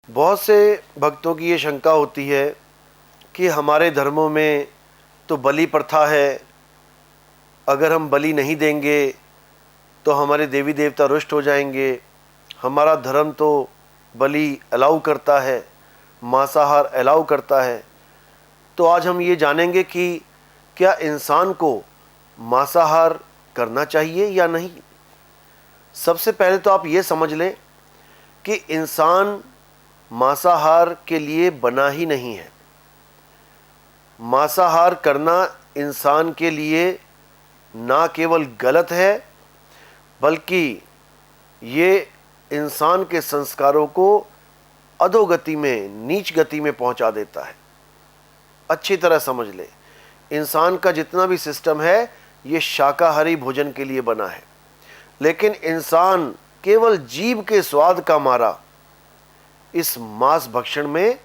बहुत से भक्तों की ये शंका होती है कि हमारे धर्मों में तो बलि प्रथा है, अगर हम बलि नहीं देंगे तो हमारे देवी देवता रुष्ट हो जाएंगे। हमारा धर्म तो बलि अलाउ करता है, मांसाहार अलाउ करता है। तो आज हम ये जानेंगे कि क्या इंसान को मांसाहार करना चाहिए या नहीं। सबसे पहले तो आप ये समझ लें कि इंसान मांसाहार के लिए बना ही नहीं है। मांसाहार करना इंसान के लिए ना केवल गलत है, बल्कि ये इंसान के संस्कारों को अधोगति में, नीच गति में पहुंचा देता है। अच्छी तरह समझ ले, इंसान का जितना भी सिस्टम है ये शाकाहारी भोजन के लिए बना है, लेकिन इंसान केवल जीभ के स्वाद का मारा इस मांस भक्षण में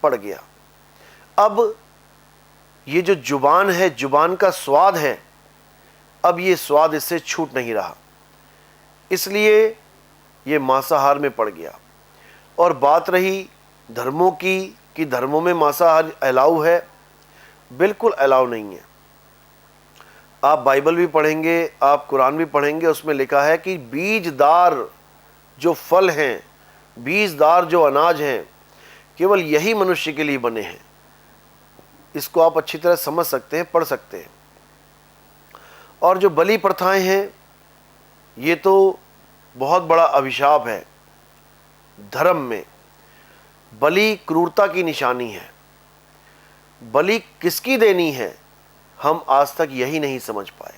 पड़ गया। अब ये जो जुबान है, जुबान का स्वाद है, अब ये स्वाद इससे छूट नहीं रहा, इसलिए ये मांसाहार में पड़ गया। और बात रही धर्मों की कि धर्मों में मांसाहार अलाउ है, बिल्कुल अलाउ नहीं है। आप बाइबल भी पढ़ेंगे, आप कुरान भी पढ़ेंगे, उसमें लिखा है कि बीजदार जो फल हैं, बीजदार जो अनाज हैं, केवल यही मनुष्य के लिए बने हैं। इसको आप अच्छी तरह समझ सकते हैं, पढ़ सकते हैं। और जो बलि प्रथाएं हैं, ये तो बहुत बड़ा अभिशाप है धर्म में। बलि क्रूरता की निशानी है। बलि किसकी देनी है, हम आज तक यही नहीं समझ पाए।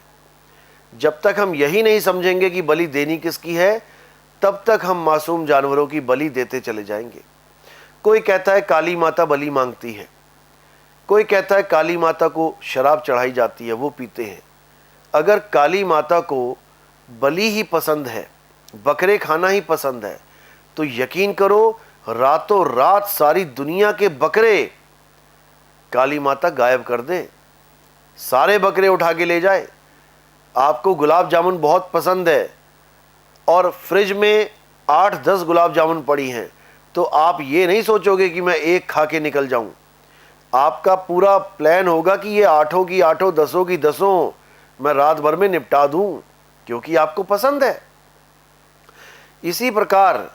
जब तक हम यही नहीं समझेंगे कि बलि देनी किसकी है, तब तक हम मासूम जानवरों की बलि देते चले जाएंगे। कोई कहता है काली माता बलि मांगती है, कोई कहता है काली माता को शराब चढ़ाई जाती है, वो पीते हैं। अगर काली माता को बलि ही पसंद है, बकरे खाना ही पसंद है, तो यकीन करो रातों रात सारी दुनिया के बकरे काली माता गायब कर दे, सारे बकरे उठा के ले जाए। आपको गुलाब जामुन बहुत पसंद है और फ्रिज में 8-10 गुलाब जामुन पड़ी हैं, तो आप ये नहीं सोचोगे कि मैं एक खा के निकल जाऊं। आपका पूरा प्लान होगा कि ये 8 की 8, 10 की 10 मैं रात भर में निपटा दूं, क्योंकि आपको पसंद है। इसी प्रकार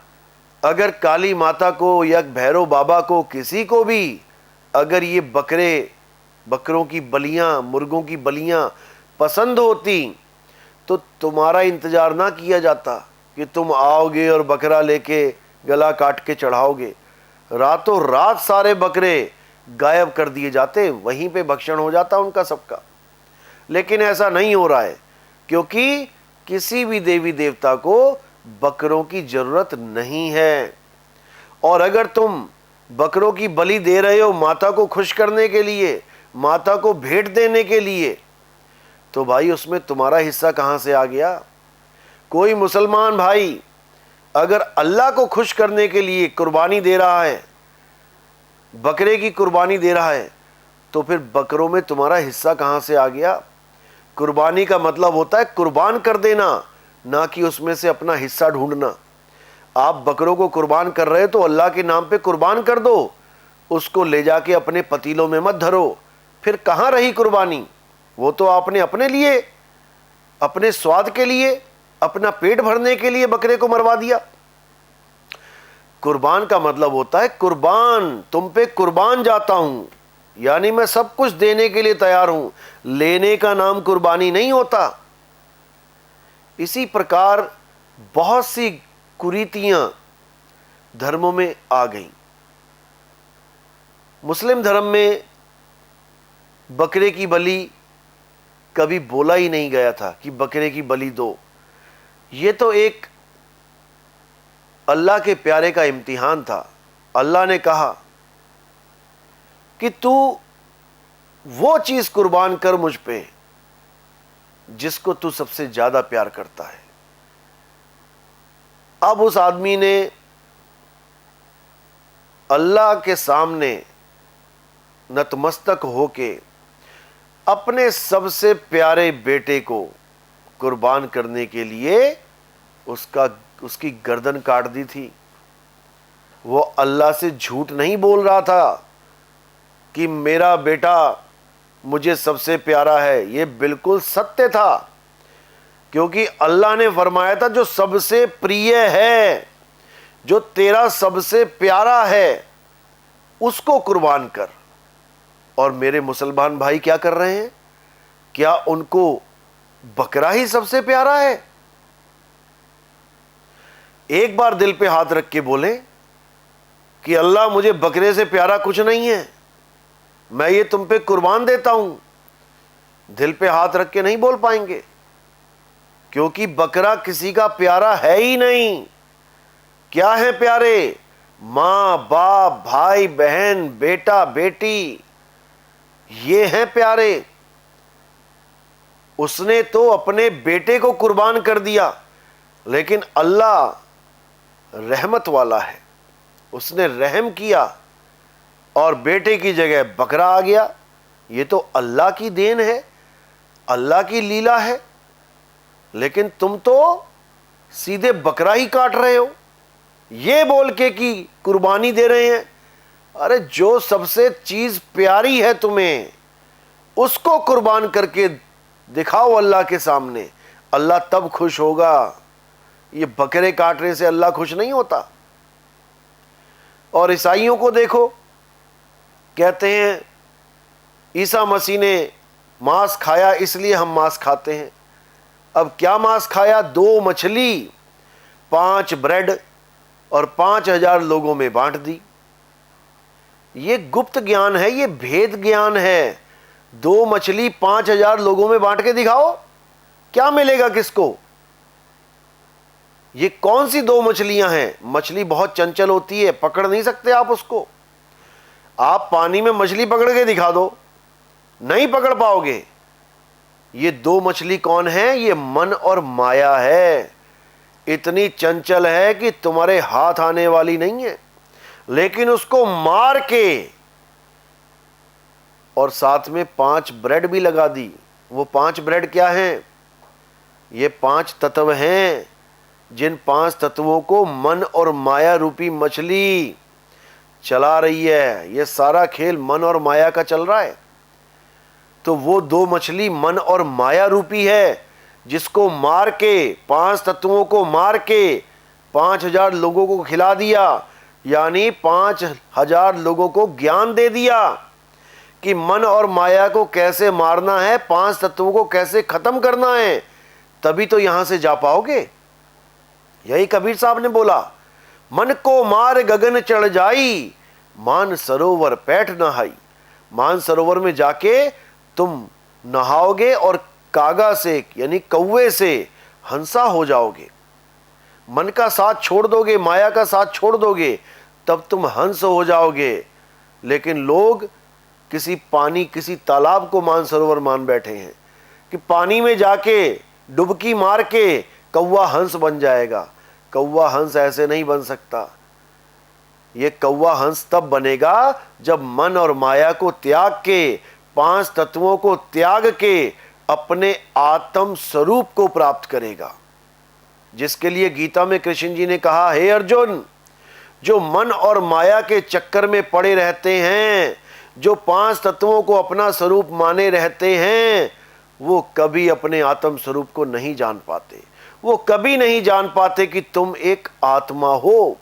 अगर काली माता को या भैरव बाबा को, किसी को भी अगर ये बकरों की बलियां, मुर्गों की बलियां पसंद होती, तो तुम्हारा इंतजार ना किया जाता कि तुम आओगे और बकरा लेके गला काट के चढ़ाओगे। रातों रात सारे बकरे गायब कर दिए जाते, वहीं पे भक्षण हो जाता उनका सबका। लेकिन ऐसा नहीं हो रहा है, क्योंकि किसी भी देवी देवता को बकरों की जरूरत नहीं है। और अगर तुम बकरों की बलि दे रहे हो माता को खुश करने के लिए, माता को भेंट देने के लिए, तो भाई उसमें तुम्हारा हिस्सा कहां से आ गया। कोई मुसलमान भाई अगर अल्लाह को खुश करने के लिए कुर्बानी दे रहा है, बकरे की कुर्बानी दे रहा है, तो फिर बकरों में तुम्हारा हिस्सा कहां से आ गया। कुर्बानी का मतलब होता है कुर्बान कर देना, ना कि उसमें से अपना हिस्सा ढूंढना। आप बकरों को कुर्बान कर रहे हो तो अल्लाह के नाम पे कुर्बान कर दो, उसको ले जाके अपने पतीलों में मत धरो। फिर कहां रही कुर्बानी। वो तो आपने अपने लिए, अपने स्वाद के लिए, अपना पेट भरने के लिए बकरे को मरवा दिया। कुर्बान का मतलब होता है कुर्बान, तुम पे कुर्बान जाता हूं, यानी मैं सब कुछ देने के लिए तैयार हूं। लेने का नाम कुर्बानी नहीं होता। इसी प्रकार बहुत सी कुरीतियां धर्मों में आ गईं। मुस्लिम धर्म में बकरे की बलि कभी बोला ही नहीं गया था कि बकरे की बलि दो। ये तो एक अल्लाह के प्यारे का इम्तिहान था। अल्लाह ने कहा कि तू वो चीज कुर्बान कर मुझ पे जिसको तू सबसे ज्यादा प्यार करता है। अब उस आदमी ने अल्लाह के सामने नतमस्तक होके अपने सबसे प्यारे बेटे को कुर्बान करने के लिए उसकी गर्दन काट दी थी। वो अल्लाह से झूठ नहीं बोल रहा था कि मेरा बेटा मुझे सबसे प्यारा है। ये बिल्कुल सत्य था, क्योंकि अल्लाह ने फरमाया था जो सबसे प्रिय है, जो तेरा सबसे प्यारा है, उसको कुर्बान कर। और मेरे मुसलमान भाई क्या कर रहे हैं? क्या उनको बकरा ही सबसे प्यारा है? एक बार दिल पे हाथ रख के बोले कि अल्लाह मुझे बकरे से प्यारा कुछ नहीं है, मैं ये तुम पे कुर्बान देता हूं। दिल पे हाथ रख के नहीं बोल पाएंगे, क्योंकि बकरा किसी का प्यारा है ही नहीं। क्या है प्यारे? मां बाप, भाई बहन, बेटा बेटी, ये हैं प्यारे। उसने तो अपने बेटे को कुर्बान कर दिया, लेकिन अल्लाह रहमत वाला है, उसने रहम किया और बेटे की जगह बकरा आ गया। ये तो अल्लाह की देन है, अल्लाह की लीला है। लेकिन तुम तो सीधे बकरा ही काट रहे हो, ये बोल के कि कुर्बानी दे रहे हैं। अरे जो सबसे चीज प्यारी है तुम्हें, उसको कुर्बान करके दिखाओ अल्लाह के सामने, अल्लाह तब खुश होगा। ये बकरे काटने से अल्लाह खुश नहीं होता। और ईसाइयों को देखो, कहते हैं ईसा मसीह ने मांस खाया इसलिए हम मांस खाते हैं। अब क्या मांस खाया? 2 मछली, 5 ब्रेड और 5000 लोगों में बांट दी। ये गुप्त ज्ञान है, ये भेद ज्ञान है। 2 मछली 5000 लोगों में बांट के दिखाओ, क्या मिलेगा किसको? ये कौन सी 2 मछलियां हैं? मछली बहुत चंचल होती है, पकड़ नहीं सकते आप उसको। आप पानी में मछली पकड़ के दिखा दो, नहीं पकड़ पाओगे। ये 2 मछली कौन है? ये मन और माया है। इतनी चंचल है कि तुम्हारे हाथ आने वाली नहीं है, लेकिन उसको मार के और साथ में 5 ब्रेड भी लगा दी। वो 5 ब्रेड क्या हैं? ये 5 तत्व हैं, जिन 5 तत्वों को मन और माया रूपी मछली चला रही है। ये सारा खेल मन और माया का चल रहा है। तो वो 2 मछली मन और माया रूपी है, जिसको मार के, 5 तत्वों को मार के 5000 लोगों को खिला दिया। यानी 5000 लोगों को ज्ञान दे दिया कि मन और माया को कैसे मारना है, 5 तत्वों को कैसे खत्म करना है। तभी तो यहां से जा पाओगे। यही कबीर साहब ने बोला, मन को मार गगन चढ़ जाई, मान सरोवर पैठ नहाई। मान सरोवर में जाके तुम नहाओगे और कागा से यानी कौवे से हंसा हो जाओगे। मन का साथ छोड़ दोगे, माया का साथ छोड़ दोगे, तब तुम हंस हो जाओगे। लेकिन लोग किसी पानी, किसी तालाब को मानसरोवर मान बैठे हैं कि पानी में जाके डुबकी मार के कौवा हंस बन जाएगा। कौवा हंस ऐसे नहीं बन सकता। ये कौवा हंस तब बनेगा जब मन और माया को त्याग के, 5 तत्वों को त्याग के अपने आत्म स्वरूप को प्राप्त करेगा। जिसके लिए गीता में कृष्ण जी ने कहा, हे अर्जुन, जो मन और माया के चक्कर में पड़े रहते हैं, जो 5 तत्वों को अपना स्वरूप माने रहते हैं, वो कभी अपने आत्म स्वरूप को नहीं जान पाते। वो कभी नहीं जान पाते कि तुम एक आत्मा हो,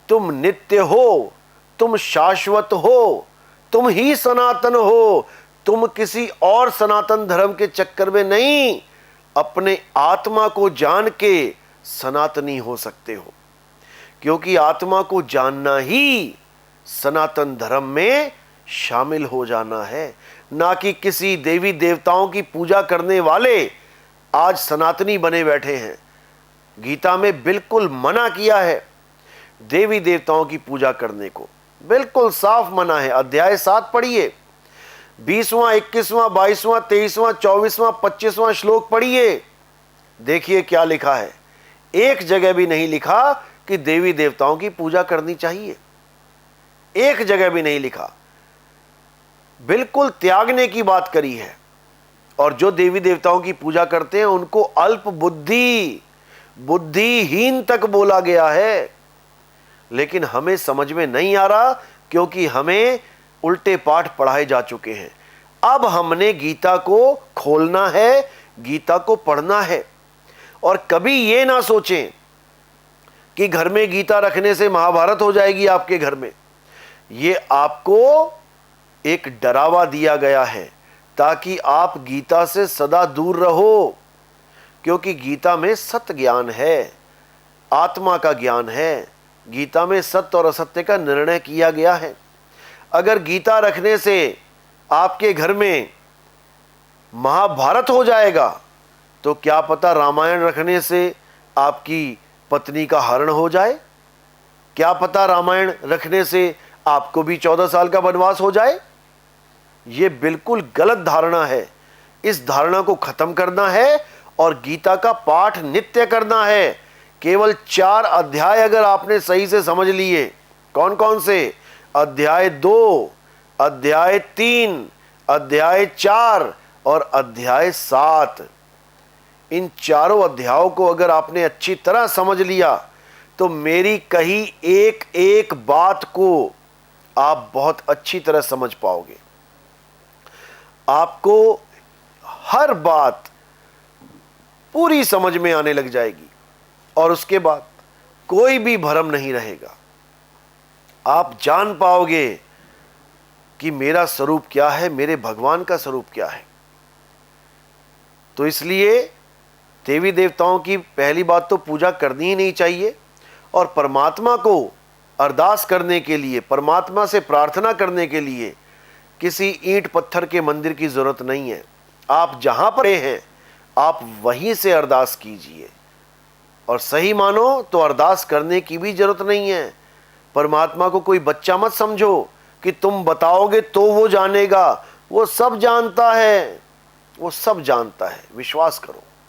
तुम नित्य हो, तुम शाश्वत हो, तुम ही सनातन हो। तुम किसी और सनातन धर्म के चक्कर में नहीं, अपने आत्मा को जान के सनातनी हो सकते हो। क्योंकि आत्मा को जानना ही सनातन धर्म में शामिल हो जाना है, ना कि किसी देवी देवताओं की पूजा करने वाले आज सनातनी बने बैठे हैं। गीता में बिल्कुल मना किया है देवी देवताओं की पूजा करने को, बिल्कुल साफ मना है। अध्याय 7 पढ़िए, 20वां, 21वां, 22वां, 23वां, 24वां, 25वां श्लोक पढ़िए। देखिए क्या लिखा है। एक जगह भी नहीं लिखा कि देवी देवताओं की पूजा करनी चाहिए, एक जगह भी नहीं लिखा। बिल्कुल त्यागने की बात करी है। और जो देवी देवताओं की पूजा करते हैं उनको अल्प बुद्धि, बुद्धिहीन तक बोला गया है। लेकिन हमें समझ में नहीं आ रहा, क्योंकि हमें उल्टे पाठ पढ़ाए जा चुके हैं। अब हमने गीता को खोलना है, गीता को पढ़ना है। और कभी ये ना सोचें कि घर में गीता रखने से महाभारत हो जाएगी आपके घर में। ये आपको एक डरावा दिया गया है ताकि आप गीता से सदा दूर रहो, क्योंकि गीता में सत्य ज्ञान है, आत्मा का ज्ञान है। गीता में सत्य और असत्य का निर्णय किया गया है। अगर गीता रखने से आपके घर में महाभारत हो जाएगा, तो क्या पता रामायण रखने से आपकी पत्नी का हरण हो जाए, क्या पता रामायण रखने से आपको भी 14 साल का वनवास हो जाए। यह बिल्कुल गलत धारणा है। इस धारणा को खत्म करना है और गीता का पाठ नित्य करना है। केवल 4 अध्याय अगर आपने सही से समझ लिए, कौन कौन से? अध्याय 2, अध्याय 3, अध्याय 4 और अध्याय 7। इन चारों अध्यायों को अगर आपने अच्छी तरह समझ लिया, तो मेरी कही एक एक बात को आप बहुत अच्छी तरह समझ पाओगे। आपको हर बात पूरी समझ में आने लग जाएगी और उसके बाद कोई भी भ्रम नहीं रहेगा। आप जान पाओगे कि मेरा स्वरूप क्या है, मेरे भगवान का स्वरूप क्या है। तो इसलिए देवी देवताओं की पहली बात तो पूजा करनी ही नहीं चाहिए, और परमात्मा को अरदास करने के लिए, परमात्मा से प्रार्थना करने के लिए किसी ईंट पत्थर के मंदिर की जरूरत नहीं है। आप जहां पर हैं आप वहीं से अरदास कीजिए, और सही मानो तो अरदास करने की भी जरूरत नहीं है। परमात्मा को कोई बच्चा मत समझो कि तुम बताओगे तो वो जानेगा। वो सब जानता है, वो सब जानता है, विश्वास करो।